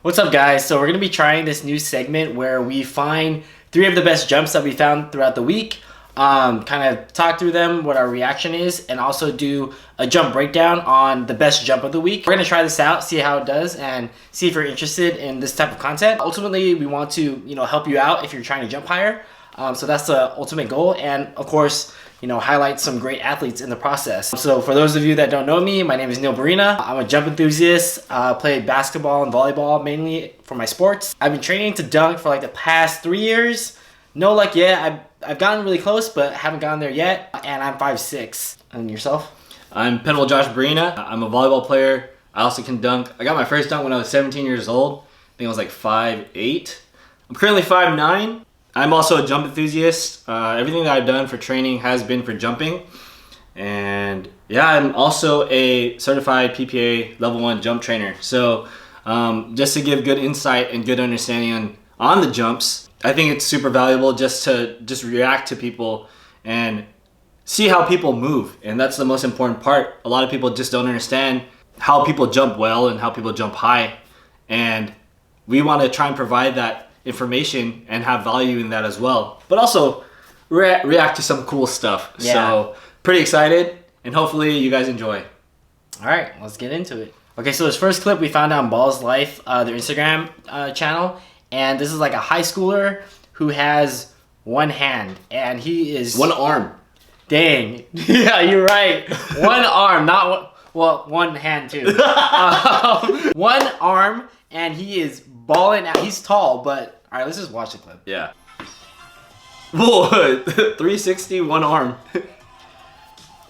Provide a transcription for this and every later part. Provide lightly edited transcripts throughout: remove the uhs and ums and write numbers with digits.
What's up, guys? So we're going to be trying this new segment where we find 3 of the best jumps that we found throughout the week, kind of talk through them, what our reaction is, and also do a jump breakdown on the best jump of the week. We're going to try this out, see how it does, and see if you're interested in this type of content. Ultimately, we want to, help you out if you're trying to jump higher. So that's the ultimate goal, and of course, highlight some great athletes in the process. So for those of you that don't know me, my name is Neil Barina. I'm a jump enthusiast. Play basketball and volleyball mainly for my sports. I've been training to dunk for like the past 3 years. No luck yet. I've gotten really close, but haven't gotten there yet. And I'm 5'6". And yourself? I'm Penwell Josh Barina. I'm a volleyball player. I also can dunk. I got my first dunk when I was 17 years old. I think I was like 5'8". I'm currently 5'9". I'm also a jump enthusiast. Everything that I've done for training has been for jumping. And yeah, I'm also a certified PPA level 1 jump trainer. So just to give good insight and good understanding on the jumps, I think it's super valuable just to react to people and see how people move. And that's the most important part. A lot of people just don't understand how people jump well and how people jump high. And we want to try and provide that information and have value in that as well, but also react to some cool stuff. Yeah. So pretty excited, and hopefully you guys enjoy. All right, let's get into it. Okay, so this first clip we found on Ball's Life, their Instagram channel, and this is like a high schooler who has one hand, and he is one arm. Dang. Yeah, you're right. One arm, not one. Well, one hand too. One arm, and he is balling out. He's tall, but all right, let's just watch the clip. Yeah. Whoa, 360, one arm.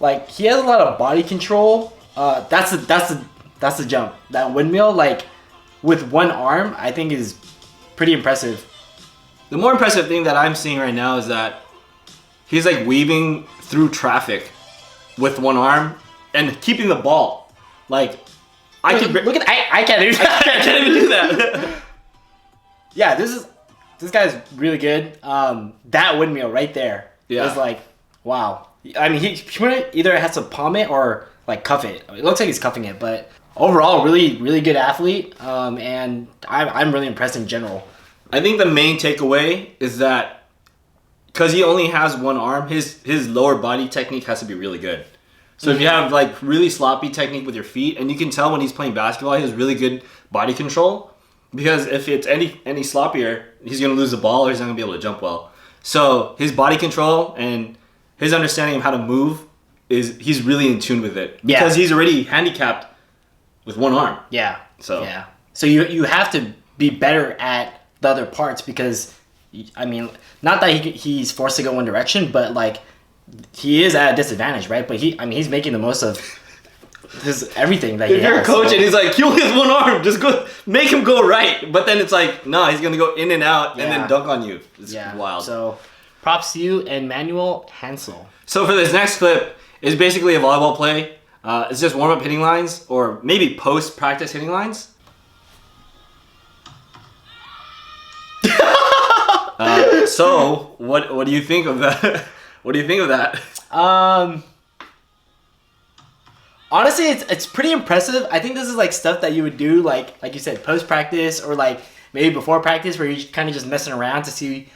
Like, he has a lot of body control. That's the jump. That windmill, like, with one arm, I think is pretty impressive. The more impressive thing that I'm seeing right now is that he's like weaving through traffic with one arm and keeping the ball. Like, I can't even do that. I can't even do that. Yeah, this guy's really good. That windmill right there is like, wow. I mean, he either has to palm it or like cuff it. It looks like he's cuffing it, but overall, really, really good athlete. And I'm really impressed in general. I think the main takeaway is that because he only has one arm, his lower body technique has to be really good. So if you have like really sloppy technique with your feet, and you can tell when he's playing basketball, he has really good body control. Because if it's any sloppier, he's going to lose the ball or he's not going to be able to jump well. So his body control and his understanding of how to move, he's really in tune with it. Because he's already handicapped with one arm. Yeah. So you have to be better at the other parts because, I mean, not that he's forced to go one direction, but like he is at a disadvantage, right? But he's making the most of everything that he has. If you're a coach and he's like, he only has one arm, just go make him go right. But then it's like, no, he's gonna go in and out and then dunk on you. It's wild. So props to you and Manuel Hansel. So for this next clip is basically a volleyball play. It's just warm up hitting lines or maybe post practice hitting lines. So what do you think of that? What do you think of that? Honestly, it's pretty impressive. I think this is like stuff that you would do, like you said, post practice or like maybe before practice, where you're kind of just messing around to see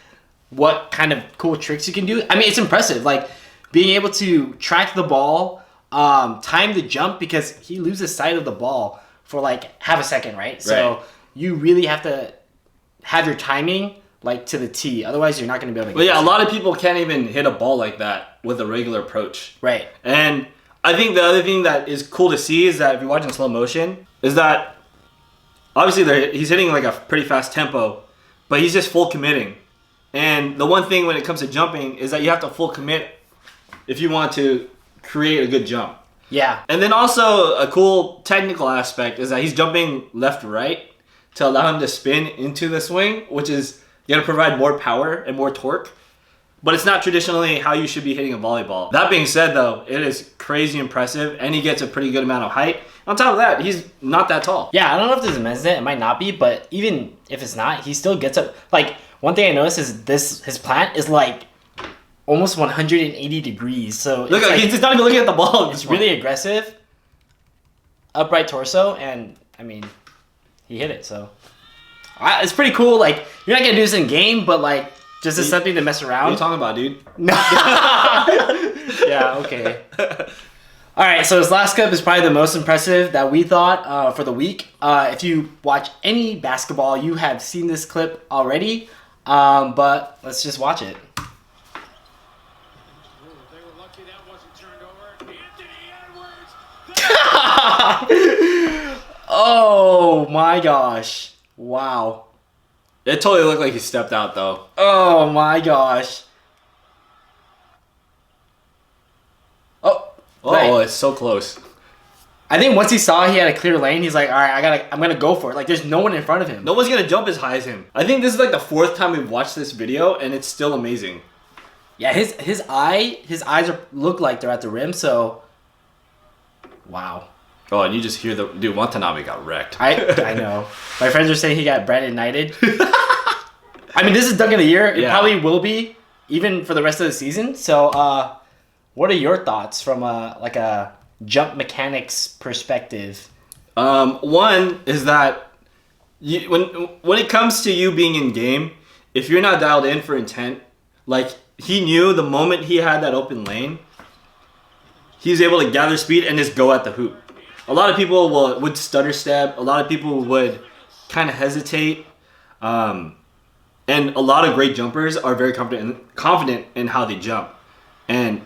what kind of cool tricks you can do. I mean, it's impressive, like being able to track the ball, time the jump, because he loses sight of the ball for like half a second, right? So you really have to have your timing like to the T. Otherwise, you're not going to be able to. Well, yeah, a lot of people can't even hit a ball like that with a regular approach. Right. And I think the other thing that is cool to see is that if you watch in slow motion, is that obviously he's hitting like a pretty fast tempo, but he's just full committing. And the one thing when it comes to jumping is that you have to full commit if you want to create a good jump. Yeah. And then also a cool technical aspect is that he's jumping left to right to allow him to spin into the swing, which is going to provide more power and more torque. But it's not traditionally how you should be hitting a volleyball. That being said, though, it is crazy impressive, and he gets a pretty good amount of height. On top of that, he's not that tall. Yeah, I don't know if this is men's net. It might not be, but even if it's not, he still gets up. Like, one thing I noticed is his plant is like almost 180 degrees. So look, he's just not even looking at the ball. It's really aggressive. Upright torso, and I mean, he hit it. So It's pretty cool. Like, you're not gonna do this in game, but like, just as something to mess What are around. you talking about, dude? No. Yeah. Okay. All right. So this last clip is probably the most impressive that we thought for the week. If you watch any basketball, you have seen this clip already. But let's just watch it. Oh my gosh. Wow. It totally looked like he stepped out, though. Oh my gosh. Oh. Oh, right. it's so close. I think once he saw he had a clear lane, he's like, all right, I'm gonna go for it. Like, there's no one in front of him. No one's gonna jump as high as him. I think this is like the 4th time we've watched this video, and it's still amazing. Yeah, his eyes look like they're at the rim. So, wow. Oh, and you just hear the dude. Watanabe got wrecked. I know. My friends are saying he got Brandon Knighted. I mean, this is dunk of the year. It probably will be, even for the rest of the season. So, what are your thoughts from a jump mechanics perspective? One is that when it comes to you being in game, if you're not dialed in for intent, like he knew the moment he had that open lane, he was able to gather speed and just go at the hoop. A lot of people would stutter step. A lot of people would kind of hesitate. And a lot of great jumpers are very confident in how they jump. And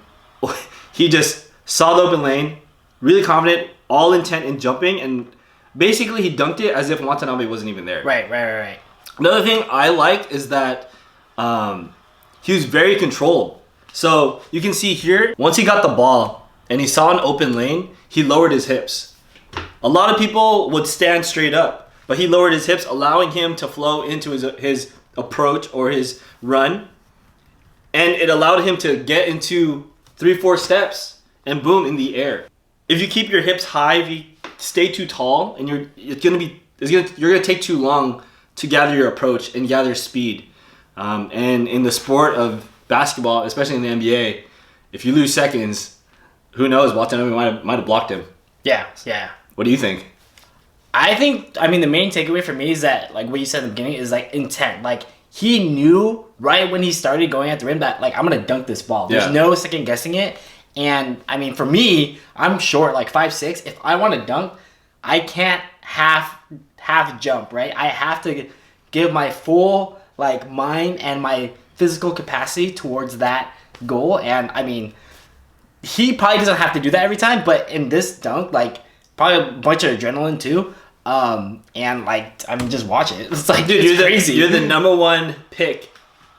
he just saw the open lane, really confident, all intent in jumping, and basically he dunked it as if Watanabe wasn't even there. Right. Another thing I liked is that he was very controlled. So you can see here, once he got the ball and he saw an open lane, he lowered his hips. A lot of people would stand straight up, but he lowered his hips, allowing him to flow into his approach or his run. And it allowed him to get into 3-4 steps and boom, in the air. If you keep your hips high, if you stay too tall, and you're gonna take too long to gather your approach and gather speed. And in the sport of basketball, especially in the NBA, if you lose seconds, who knows? Watanabe might have blocked him. Yeah. What do you think? I mean, the main takeaway for me is that, like what you said in the beginning, is like intent. Like, he knew right when he started going at the rim that, like, I'm gonna dunk this ball. There's no second guessing it. And I mean, for me, I'm short, like 5'6". If I want to dunk, I can't half jump, right? I have to give my full like mind and my physical capacity towards that goal. And I mean, he probably doesn't have to do that every time, but in this dunk, like, probably a bunch of adrenaline too. And like, I mean, just watch it. It's like, dude, it's crazy. You're the #1 pick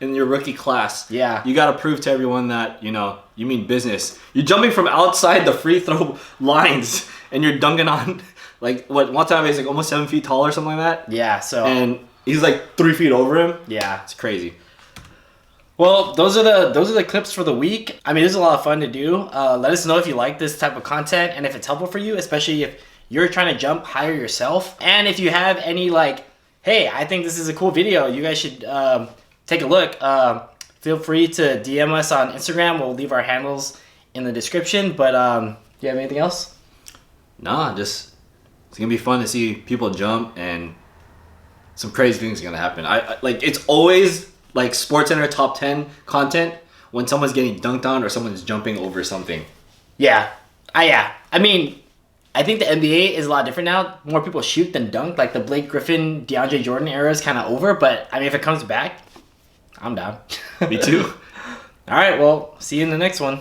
in your rookie class. Yeah. You got to prove to everyone that, you mean business. You're jumping from outside the free throw lines and you're dunking on, like, what, Watanabe is like almost 7 feet tall or something like that. Yeah, so. And he's like 3 feet over him. Yeah. It's crazy. Well, those are the clips for the week. I mean, this is a lot of fun to do. Let us know if you like this type of content and if it's helpful for you, especially if you're trying to jump higher yourself. And if you have any, like, hey, I think this is a cool video, you guys should take a look. Feel free to DM us on Instagram. We'll leave our handles in the description. But do you have anything else? Nah, just it's gonna be fun to see people jump and some crazy things are gonna happen. I like, it's always like SportsCenter top 10 content when someone's getting dunked on or someone's jumping over something. Yeah. I mean, I think the NBA is a lot different now. More people shoot than dunk. Like the Blake Griffin, DeAndre Jordan era is kind of over. But I mean, if it comes back, I'm down. Me too. All right. Well, see you in the next one.